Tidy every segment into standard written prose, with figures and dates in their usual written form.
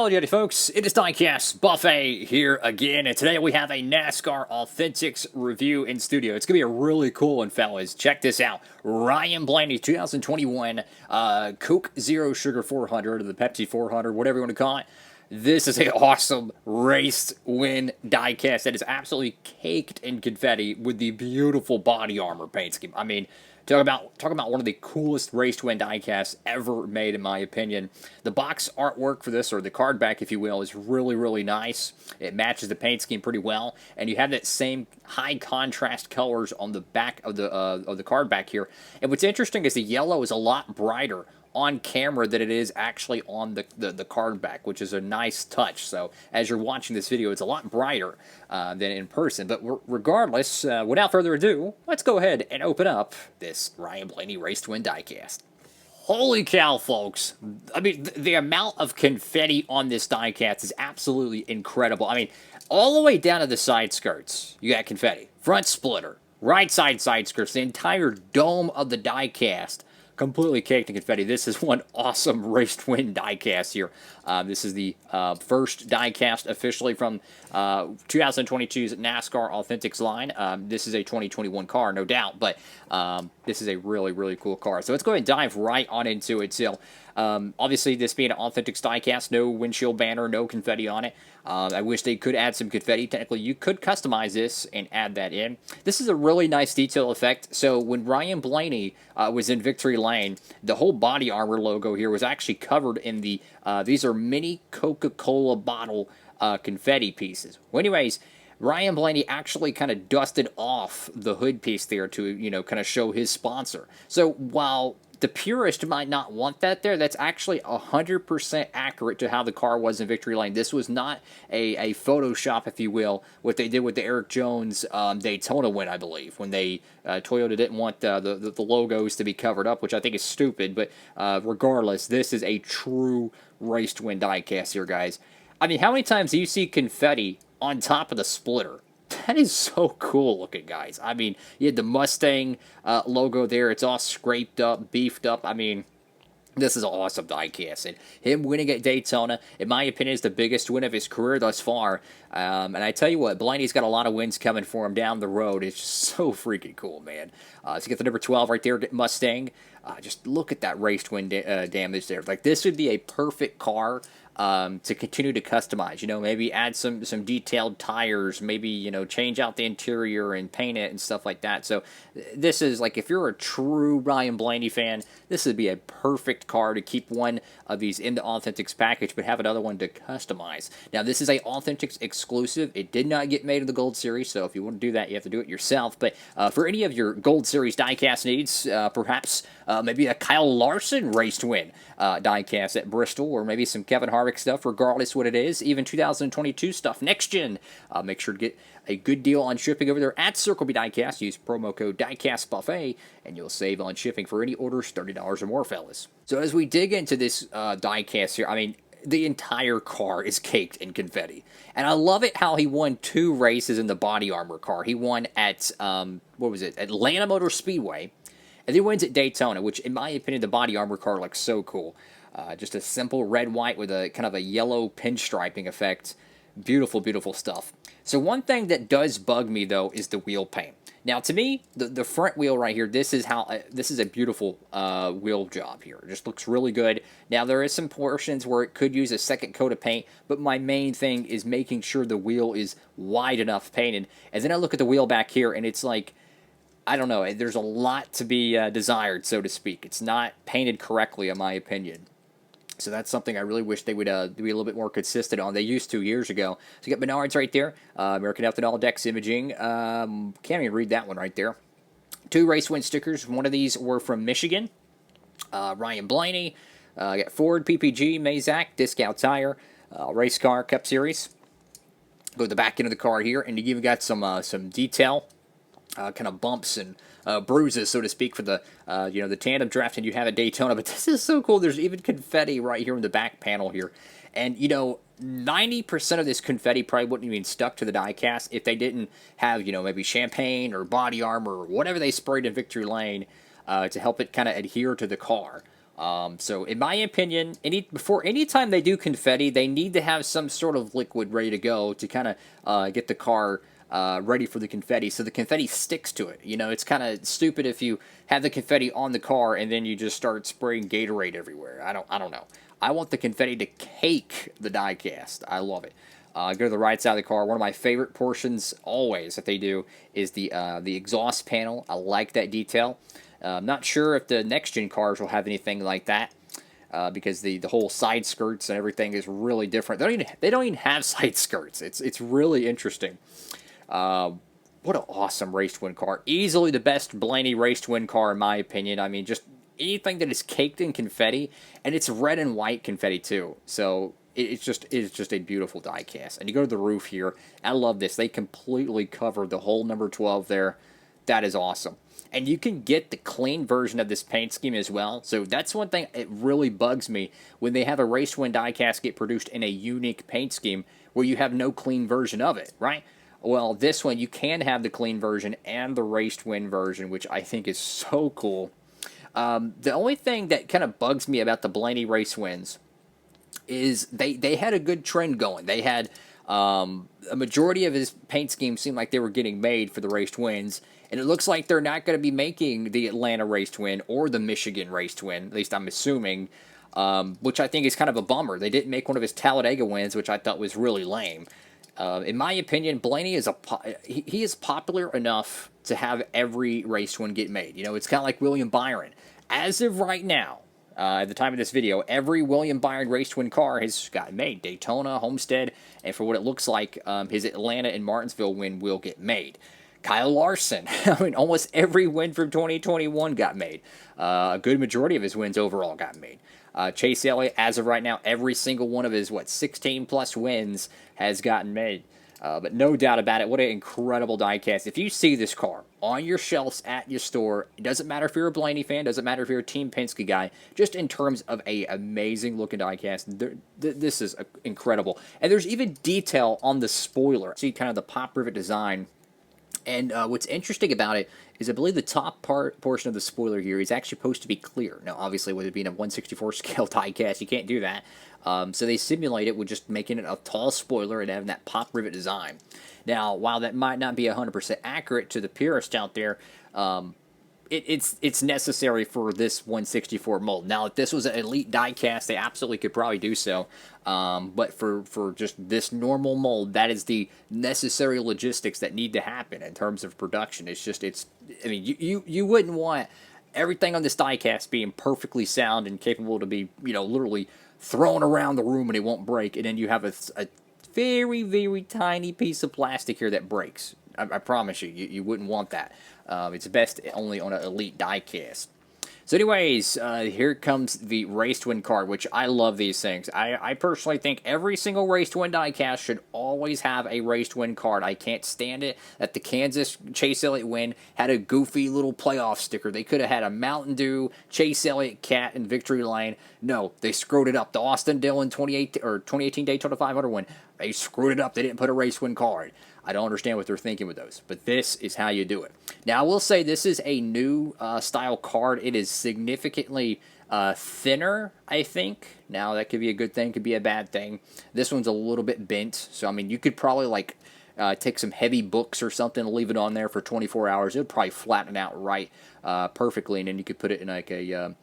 Howdy folks, it is Diecastbuffet here again, and today we have a NASCAR Authentics review in studio. It's going to be a really cool one, fellas. Check this out. Ryan Blaney 2021 Coke Zero Sugar 400, or the Pepsi 400, whatever you want to call it. This is an awesome race win diecast that is absolutely caked in confetti with the beautiful body armor paint scheme. I mean, talk about one of the coolest race to win diecasts ever made, in my opinion. The box artwork for this, or the card back, if you will, is really, really nice. It matches the paint scheme pretty well, and you have that same high contrast colors on the back of the card back here. And what's interesting is the yellow is a lot brighter on camera than it is actually on the card back, which is a nice touch. So as you're watching this video, it's a lot brighter than in person. But regardless, without further ado, let's go ahead and open up this Ryan Blaney Race to Win diecast. Holy cow, folks. I mean, the amount of confetti on this diecast is absolutely incredible. I mean, all the way down to the side skirts, you got confetti. Front splitter, right side skirts, the entire dome of the diecast completely caked in confetti. This is one awesome race to win diecast here. This is the first diecast officially from 2022's NASCAR Authentics line. This is a 2021 car, no doubt, but this is a really, really cool car. So let's go ahead and dive right on into it. So, obviously, this being an Authentics diecast, no windshield banner, no confetti on it. I wish they could add some confetti. Technically, you could customize this and add that in. This is a really nice detail effect. So when Ryan Blaney was in Victory Lane, the whole body armor logo here was actually covered in the, these are mini Coca-Cola bottle confetti pieces. Well, anyways, Ryan Blaney actually kind of dusted off the hood piece there to, you know, kind of show his sponsor. So while the purist might not want that there, that's actually 100% accurate to how the car was in Victory Lane. This was not a Photoshop, if you will, what they did with the Eric Jones Daytona win, I believe, when they Toyota didn't want the logos to be covered up, which I think is stupid, but regardless, this is a true race to win diecast here, guys. I mean, how many times do you see confetti on top of the splitter? That is so cool looking, guys. I mean, you had the Mustang logo there. It's all scraped up, beefed up. I mean, this is an awesome diecast. And him winning at Daytona, in my opinion, is the biggest win of his career thus far. And I tell you what, Blaney's got a lot of wins coming for him down the road. It's just so freaking cool, man. So you get the number 12 right there, Mustang. Just look at that race to win damage there. Like, this would be a perfect car to continue to customize, you know, maybe add some detailed tires, maybe, you know, change out the interior and paint it and stuff like that. So this is like, if you're a true Ryan Blaney fan, this would be a perfect car to keep one of these in the Authentics package, but have another one to customize. Now, this is a Authentics exclusive. It did not get made in the Gold Series, so if you want to do that, you have to do it yourself. But for any of your Gold Series diecast needs, perhaps maybe a Kyle Larson race to win diecast at Bristol, or maybe some Kevin Harvick stuff, regardless what it is, even 2022 stuff, next gen, make sure to get a good deal on shipping over there at Circle B Diecast. Use promo code Diecastbuffet, and you'll save on shipping for any orders $30 or more, fellas. So as we dig into this diecast here, I mean, the entire car is caked in confetti. And I love it how he won 2 races in the body armor car. He won at, what was it, Atlanta Motor Speedway, and he wins at Daytona, which, in my opinion, the body armor car looks so cool. Just a simple red-white with a kind of a yellow pinstriping effect. Beautiful, beautiful stuff. So one thing that does bug me, though, is the wheel paint. Now, to me, the front wheel right here, this is a beautiful wheel job here. It just looks really good. Now, there is some portions where it could use a second coat of paint, but my main thing is making sure the wheel is wide enough painted. And then I look at the wheel back here, and it's like, I don't know, there's a lot to be desired, so to speak. It's not painted correctly, in my opinion. So that's something I really wish they would be a little bit more consistent on. They used to years ago. So you got Menards right there. American Ethanol Imaging. Can't even read that one right there. 2 race win stickers. One of these were from Michigan. Ryan Blaney. Got Ford, PPG, Mazak, Disc Out Tire, Race Car Cup Series. Go to the back end of the car here, and you even got some detail, kind of bumps and bruises, so to speak, for the you know, the tandem drafting you have at Daytona. But this is so cool. There's even confetti right here in the back panel here, and you know, 90% of this confetti probably wouldn't even stuck to the diecast if they didn't have, you know, maybe champagne or body armor or whatever they sprayed in Victory Lane to help it kind of adhere to the car. So in my opinion, anytime they do confetti, they need to have some sort of liquid ready to go to kind of get the car ready for the confetti, so the confetti sticks to it. You know, it's kind of stupid if you have the confetti on the car and then you just start spraying Gatorade everywhere. I don't know. I want the confetti to cake the diecast. I love it. Go to the right side of the car. One of my favorite portions always that they do is the exhaust panel. I like that detail. I'm not sure if the next-gen cars will have anything like that because the whole side skirts and everything is really different. They don't even have side skirts. It's really interesting. What an awesome race-to-win car. Easily the best Blaney race-to-win car in my opinion. I mean, just anything that is caked in confetti, and it's red and white confetti too. So it's just a beautiful diecast. And you go to the roof here. I love this. They completely covered the whole number 12 there. That is awesome. And you can get the clean version of this paint scheme as well. So that's one thing it really bugs me when they have a race to win diecast get produced in a unique paint scheme where you have no clean version of it, right? Well, this one you can have the clean version and the race to win version, which I think is so cool. The only thing that kind of bugs me about the Blaney race wins is they had a good trend going. They had a majority of his paint schemes seemed like they were getting made for the race to wins, and it looks like they're not going to be making the Atlanta race to win or the Michigan race to win, at least I'm assuming, which I think is kind of a bummer. They didn't make one of his Talladega wins, which I thought was really lame. In my opinion, Blaney is he is popular enough to have every race win get made. You know, it's kind of like William Byron. As of right now, at the time of this video, every William Byron race to win car has gotten made. Daytona, Homestead, and for what it looks like, his Atlanta and Martinsville win will get made. Kyle Larson, I mean, almost every win from 2021 got made. A good majority of his wins overall got made. Chase Elliott, as of right now, every single one of his, 16-plus wins has gotten made. But no doubt about it, what an incredible diecast. If you see this car on your shelves at your store, it doesn't matter if you're a Blaney fan, doesn't matter if you're a Team Penske guy, just in terms of a amazing-looking diecast, this is incredible. And there's even detail on the spoiler. See kind of the pop rivet design. And what's interesting about it is I believe the top portion of the spoiler here is actually supposed to be clear. Now, obviously, with it being a 1/64 scale diecast, you can't do that. So they simulate it with just making it a tall spoiler and having that pop rivet design. Now, while that might not be 100% accurate to the purist out there, it's necessary for this 1/64 mold. Now, if this was an elite diecast, they absolutely could probably do so. But for just this normal mold, that is the necessary logistics that need to happen in terms of production. I mean, you wouldn't want everything on this diecast being perfectly sound and capable to be, literally thrown around the room and it won't break, and then you have a very, very tiny piece of plastic here that breaks. I promise you wouldn't want that. It's best only on an elite diecast. So anyways, here comes the race to win card, which I love these things. I personally think every single race to win diecast should always have a race to win card. I can't stand it that the Kansas Chase Elliott win had a goofy little playoff sticker. They could have had a Mountain Dew, Chase Elliott, Cat, and Victory Lane. No, they screwed it up. The Austin Dillon 2018 Daytona 500 win, they screwed it up. They didn't put a race win card. I don't understand what they're thinking with those, but this is how you do it. Now, I will say this is a new style card. It is significantly thinner, I think. Now, that could be a good thing, could be a bad thing. This one's a little bit bent, so, I mean, you could probably, take some heavy books or something and leave it on there for 24 hours. It would probably flatten out right perfectly, and then you could put it in, like, a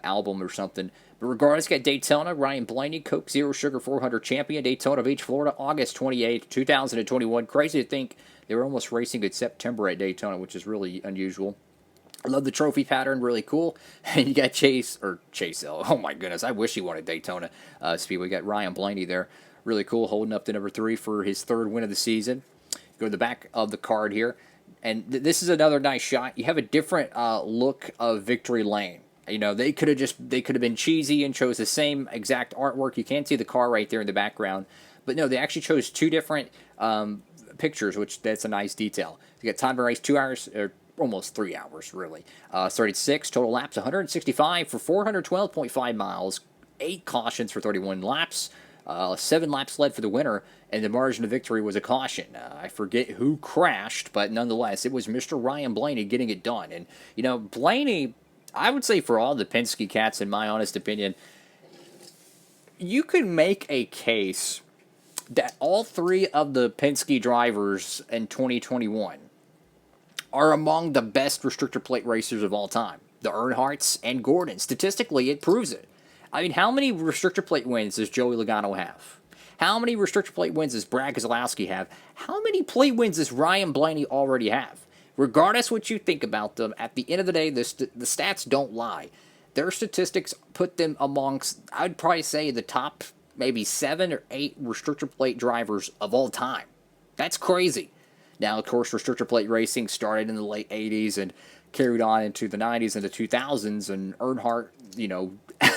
album or something. But regardless, got Daytona, Ryan Blaney, Coke Zero Sugar 400 champion, Daytona Beach, Florida, August 28, 2021. Crazy to think they were almost racing in September at Daytona, which is really unusual. I love the trophy pattern, really cool. And you got Chase L. Oh my goodness, I wish he wanted Daytona Speedway. We got Ryan Blaney there, really cool, holding up to number 3 for his 3rd win of the season. Go to the back of the card here, and this is another nice shot. You have a different look of Victory Lane. They could have been cheesy and chose the same exact artwork. You can't see the car right there in the background, but no, they actually chose 2 different pictures, which that's a nice detail. You got time to race 2 hours, or almost 3 hours, really. 36 total laps, 165 for 412.5 miles, 8 cautions for 31 laps, 7 laps led for the winner, and the margin of victory was a caution. I forget who crashed, but nonetheless, it was Mr. Ryan Blaney getting it done. And Blaney, I would say for all the Penske cats, in my honest opinion, you could make a case that all three of the Penske drivers in 2021 are among the best restrictor plate racers of all time. The Earnhardts and Gordon. Statistically, it proves it. I mean, how many restrictor plate wins does Joey Logano have? How many restrictor plate wins does Brad Keselowski have? How many plate wins does Ryan Blaney already have? Regardless what you think about them, at the end of the day, the stats don't lie. Their statistics put them amongst, I'd probably say, the top maybe 7 or 8 restrictor plate drivers of all time. That's crazy. Now, of course, restrictor plate racing started in the late 80s and carried on into the 90s and the 2000s, and Earnhardt,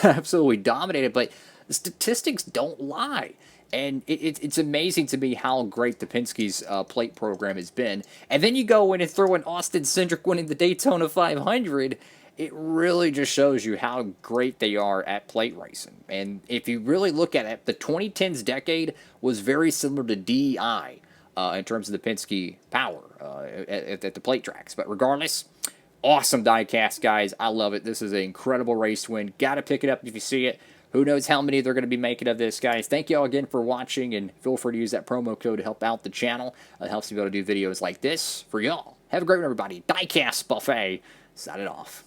absolutely dominated, but the statistics don't lie. And it's amazing to me how great the Penske's plate program has been. And then you go in and throw in Austin Cindric winning the Daytona 500. It really just shows you how great they are at plate racing. And if you really look at it, the 2010s decade was very similar to DEI in terms of the Penske power at the plate tracks. But regardless, awesome diecast, guys. I love it. This is an incredible race win. Got to pick it up if you see it. Who knows how many they're going to be making of this, guys. Thank you all again for watching, and feel free to use that promo code to help out the channel. It helps me be able to do videos like this for y'all. Have a great one, everybody. Diecastbuffet. Sign it off.